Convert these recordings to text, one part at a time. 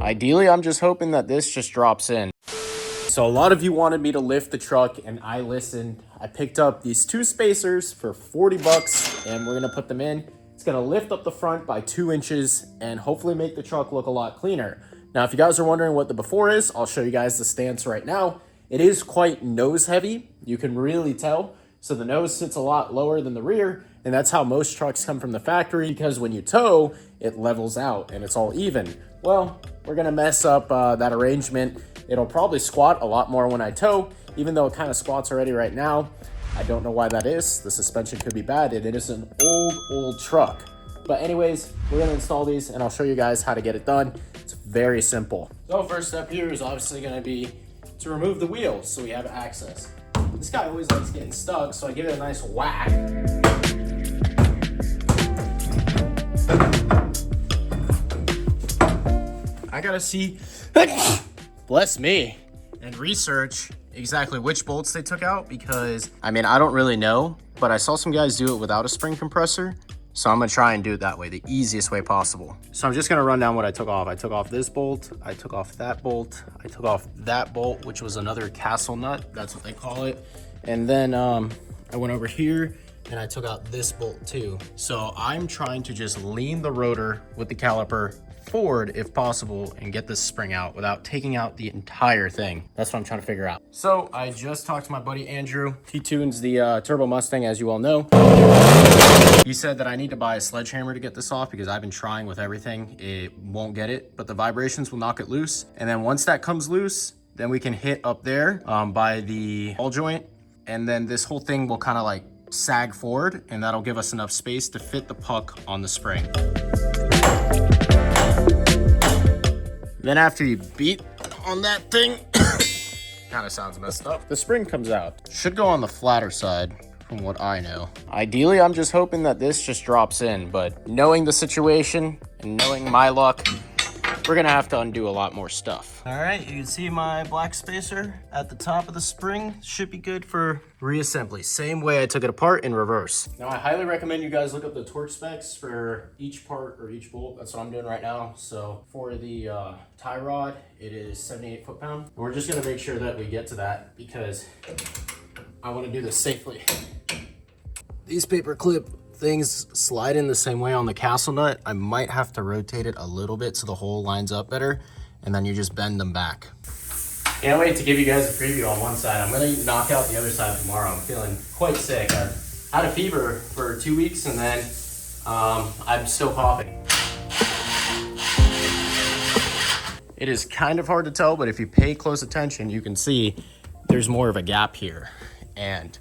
Ideally, I'm just hoping that this just drops in. So a lot of you wanted me to lift the truck and I listened. I picked up these 2 spacers for 40 bucks and we're gonna put them in. It's gonna lift up the front by 2 inches and hopefully make the truck look a lot cleaner. Now, if you guys are wondering what the before is, I'll show you guys the stance right now. It is quite nose heavy. You can really tell. So the nose sits a lot lower than the rear, and that's how most trucks come from the factory, because when you tow, it levels out and it's all even. Well, we're gonna mess up that arrangement. It'll probably squat a lot more when I tow, even though it kind of squats already right now. I don't know why that is. The suspension could be bad. It is an old truck. But anyways, we're gonna install these and I'll show you guys how to get it done. It's very simple. So first step here is obviously gonna be to remove the wheels so we have access. This guy always likes getting stuck, so I give it a nice whack. I gotta see, bless me, and research exactly which bolts they took out, because I mean, I don't really know, but I saw some guys do it without a spring compressor. So I'm gonna try and do it that way, the easiest way possible. So I'm just gonna run down what I took off. I took off this bolt, I took off that bolt, I took off that bolt, which was another castle nut, that's what they call it. And then I went over here and I took out this bolt too. So I'm trying to just lean the rotor with the caliper forward if possible and get this spring out without taking out the entire thing. That's what I'm trying to figure out. So I just talked to my buddy Andrew. He tunes the Turbo Mustang, as you all know. He said that I need to buy a sledgehammer to get this off because I've been trying with everything. It won't get it, but the vibrations will knock it loose. And then once that comes loose, then we can hit up there by the ball joint. And then this whole thing will kind of like sag forward, and that'll give us enough space to fit the puck on the spring. Then after you beat on that thing, kind of sounds messed up, the spring comes out. Should go on the flatter side from what I know. Ideally, I'm just hoping that this just drops in, but knowing the situation and knowing my luck, we're gonna have to undo a lot more stuff. All right, you can see my black spacer at the top of the spring. Should be good for reassembly. Same way I took it apart in reverse. Now, I highly recommend you guys look up the torque specs for each part or each bolt. That's what I'm doing right now. So for the tie rod, it is 78 foot-pound. And we're just gonna make sure that we get to that because I wanna do this safely. These paper clip things slide in the same way on the castle nut. I might have to rotate it a little bit so the hole lines up better, and then you just bend them back. Can't wait to give you guys a preview on one side. I'm gonna knock out the other side tomorrow. I'm feeling quite sick. I've had a fever for 2 weeks and then I'm still coughing. It is kind of hard to tell, but if you pay close attention, you can see there's more of a gap here, and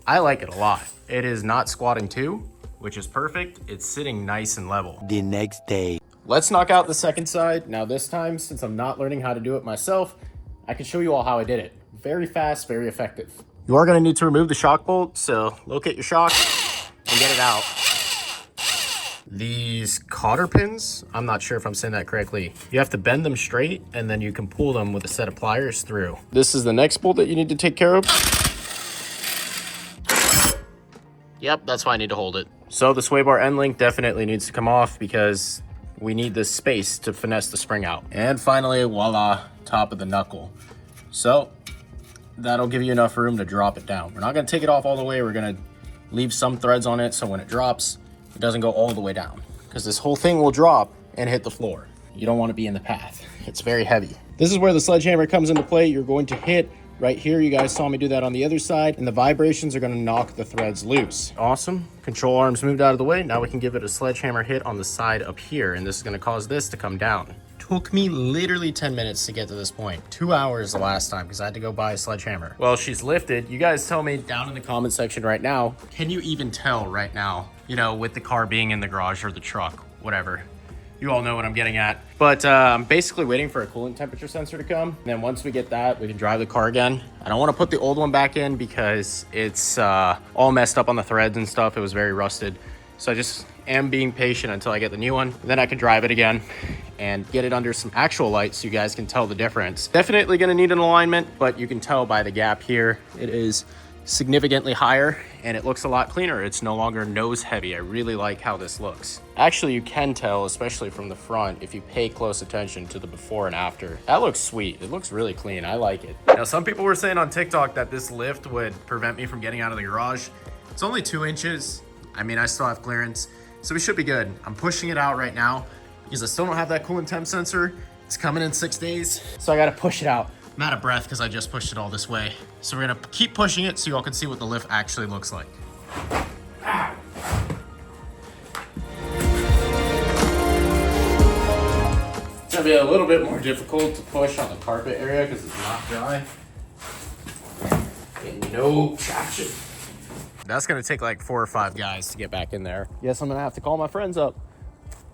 I like it a lot. It is not squatting too, which is perfect. It's sitting nice and level. The next day. Let's knock out the second side. Now this time, since I'm not learning how to do it myself, I can show you all how I did it. Very fast, very effective. You are gonna need to remove the shock bolt, so locate your shock and get it out. These cotter pins, I'm not sure if I'm saying that correctly. You have to bend them straight and then you can pull them with a set of pliers through. This is the next bolt that you need to take care of. Yep, that's why I need to hold it. So the sway bar end link definitely needs to come off because we need this space to finesse the spring out. And finally, voila, top of the knuckle. So that'll give you enough room to drop it down. We're not gonna take it off all the way. We're gonna leave some threads on it so when it drops, it doesn't go all the way down, because this whole thing will drop and hit the floor. You don't wanna be in the path. It's very heavy. This is where the sledgehammer comes into play. You're going to hit right here. You guys saw me do that on the other side, and the vibrations are gonna knock the threads loose. Awesome. Control arms moved out of the way. Now we can give it a sledgehammer hit on the side up here, and this is gonna cause this to come down. Took me literally 10 minutes to get to this point. 2 hours the last time because I had to go buy a sledgehammer. Well, she's lifted. You guys tell me down in the comment section right now, can you even tell right now, you know, with the car being in the garage or the truck, whatever. You all know what I'm getting at. But I'm basically waiting for a coolant temperature sensor to come. And then once we get that, we can drive the car again. I don't want to put the old one back in because it's all messed up on the threads and stuff. It was very rusted. So I just am being patient until I get the new one. Then I can drive it again and get it under some actual light so you guys can tell the difference. Definitely gonna need an alignment, but you can tell by the gap here, it is significantly higher and it looks a lot cleaner. It's no longer nose heavy. I really like how this looks. Actually, you can tell, especially from the front, if you pay close attention to the before and after. That looks sweet. It looks really clean. I like it. Now, some people were saying on TikTok that this lift would prevent me from getting out of the garage. It's only 2 inches. I mean, I still have clearance, so we should be good. I'm pushing it out right now because I still don't have that coolant temp sensor. It's coming in 6 days, so I gotta push it out. I'm out of breath because I just pushed it all this way. So we're gonna keep pushing it so y'all can see what the lift actually looks like. Ah. It's gonna be a little bit more difficult to push on the carpet area because it's not dry. And no traction. That's gonna take like 4 or 5 guys to get back in there. Yes, I'm gonna have to call my friends up.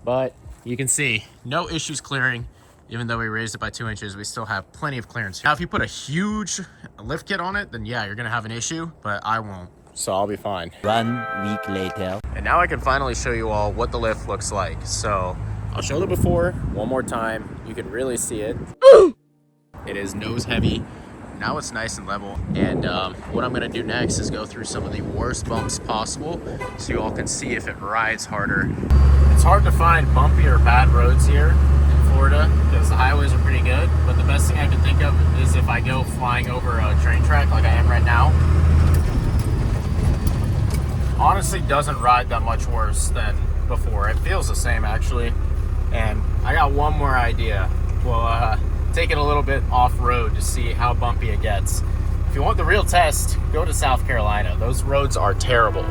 But you can see, no issues clearing. Even though we raised it by 2 inches, we still have plenty of clearance. Now, if you put a huge lift kit on it, then yeah, you're gonna have an issue, but I won't. So I'll be fine. 1 week later. And now I can finally show you all what the lift looks like. So I'll show the before one more time. You can really see it. It is nose heavy. Now it's nice and level. And what I'm gonna do next is go through some of the worst bumps possible so you all can see if it rides harder. It's hard to find bumpy or bad roads here in Florida because the highways are pretty good, but the best thing I can think of is if I go flying over a train track like I am right now. Honestly, doesn't ride that much worse than before. It feels the same actually. And I got one more idea. We'll take it a little bit off-road to see how bumpy it gets. If you want the real test, go to South Carolina. Those roads are terrible.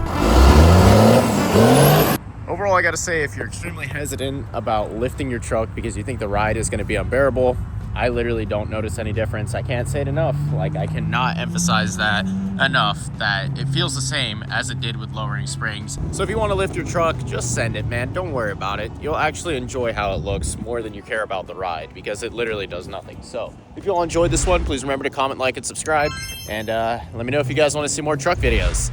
Overall, I gotta say, if you're extremely hesitant about lifting your truck because you think the ride is gonna be unbearable, I literally don't notice any difference. I can't say it enough. Like, I cannot emphasize that enough, that it feels the same as it did with lowering springs. So if you wanna lift your truck, just send it, man. Don't worry about it. You'll actually enjoy how it looks more than you care about the ride because it literally does nothing. So if you all enjoyed this one, please remember to comment, like, and subscribe. And let me know if you guys wanna see more truck videos.